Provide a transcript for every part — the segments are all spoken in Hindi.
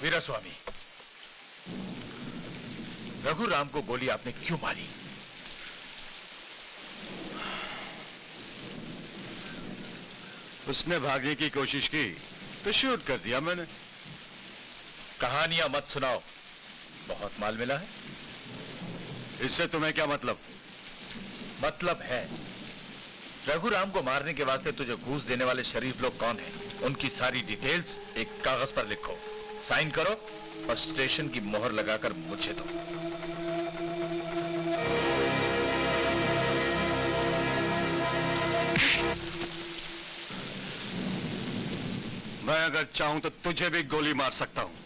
वीरास्वामी, रघुराम को गोली आपने क्यों मारी? उसने भागने की कोशिश की तो शूट कर दिया मैंने। कहानियां मत सुनाओ, बहुत माल मिला है। इससे तुम्हें क्या मतलब? मतलब है, रघुराम को मारने के वास्ते तुझे घूस देने वाले शरीफ लोग कौन हैं, उनकी सारी डिटेल्स एक कागज पर लिखो, साइन करो और स्टेशन की मोहर लगाकर मुझे दो। मैं अगर चाहूं तो तुझे भी गोली मार सकता हूं।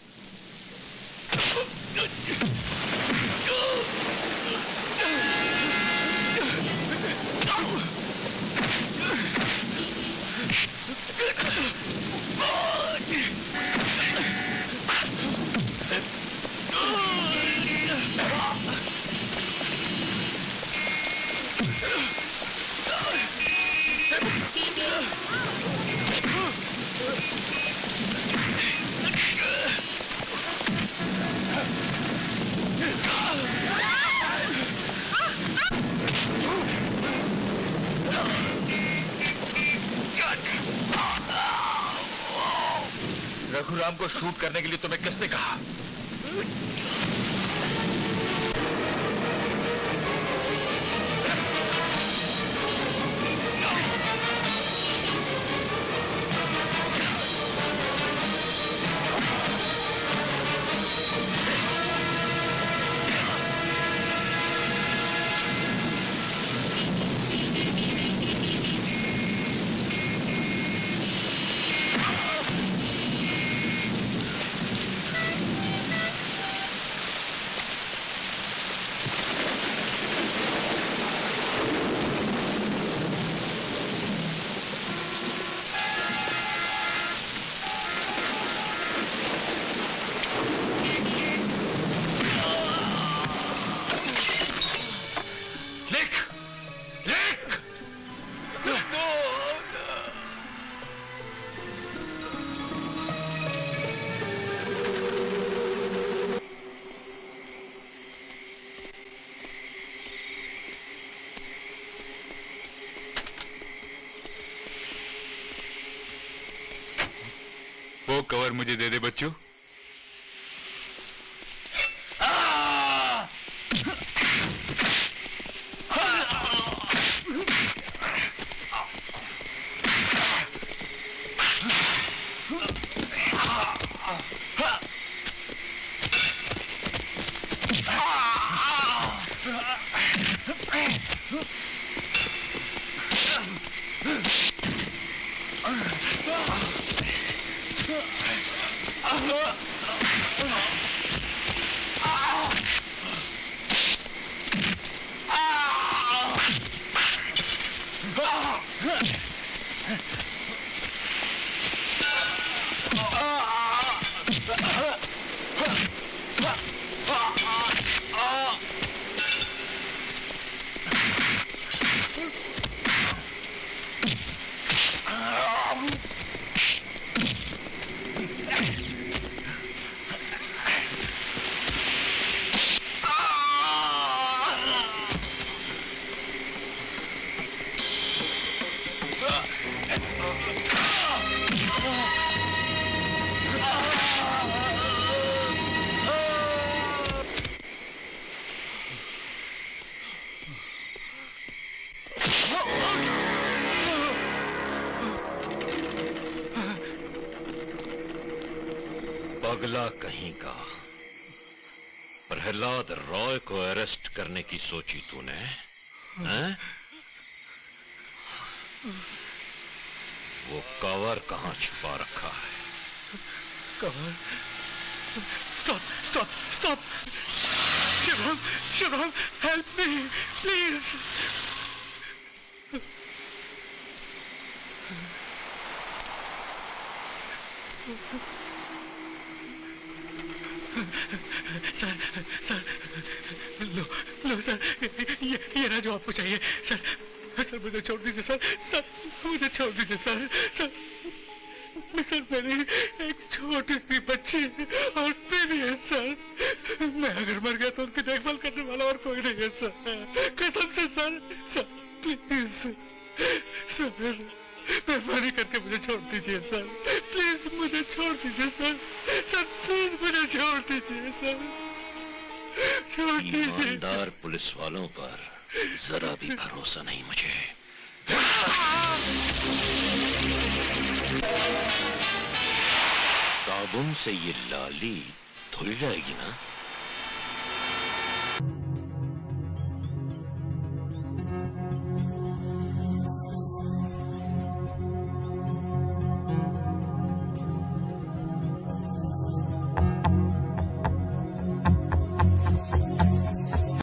रघुराम को शूट करने के लिए तुम्हें किसने कहा? कवर मुझे दे दे बच्चों। पगला कहीं का, प्रहलाद रॉय को अरेस्ट करने की सोची तूने, हैं? वो कवर कहां छुपा रखा है? Cover? Stop stop stop! Shivam, Shivam, help me please. Sir sir, low low sir, ये रहा जो आपको चाहिए। सर सर मुझे छोड़ दीजिए सर, सर मुझे छोड़ दीजिए सर, सर। सर मेरी एक छोटी सी बच्ची और बीवी है सर। मैं अगर मर गया तो उनकी देखभाल करने वाला और कोई नहीं है सर, कसम से सर। सर प्लीज सर, मेहरबानी करके मुझे छोड़ दीजिए सर, प्लीज मुझे छोड़ दीजिए सर। सर प्लीज मुझे छोड़ दीजिए सर, छोड़ दीजिए। ईमानदार पुलिस वालों पर जरा भी भरोसा नहीं मुझे। साबुन से ये लाली धुल जाएगी ना?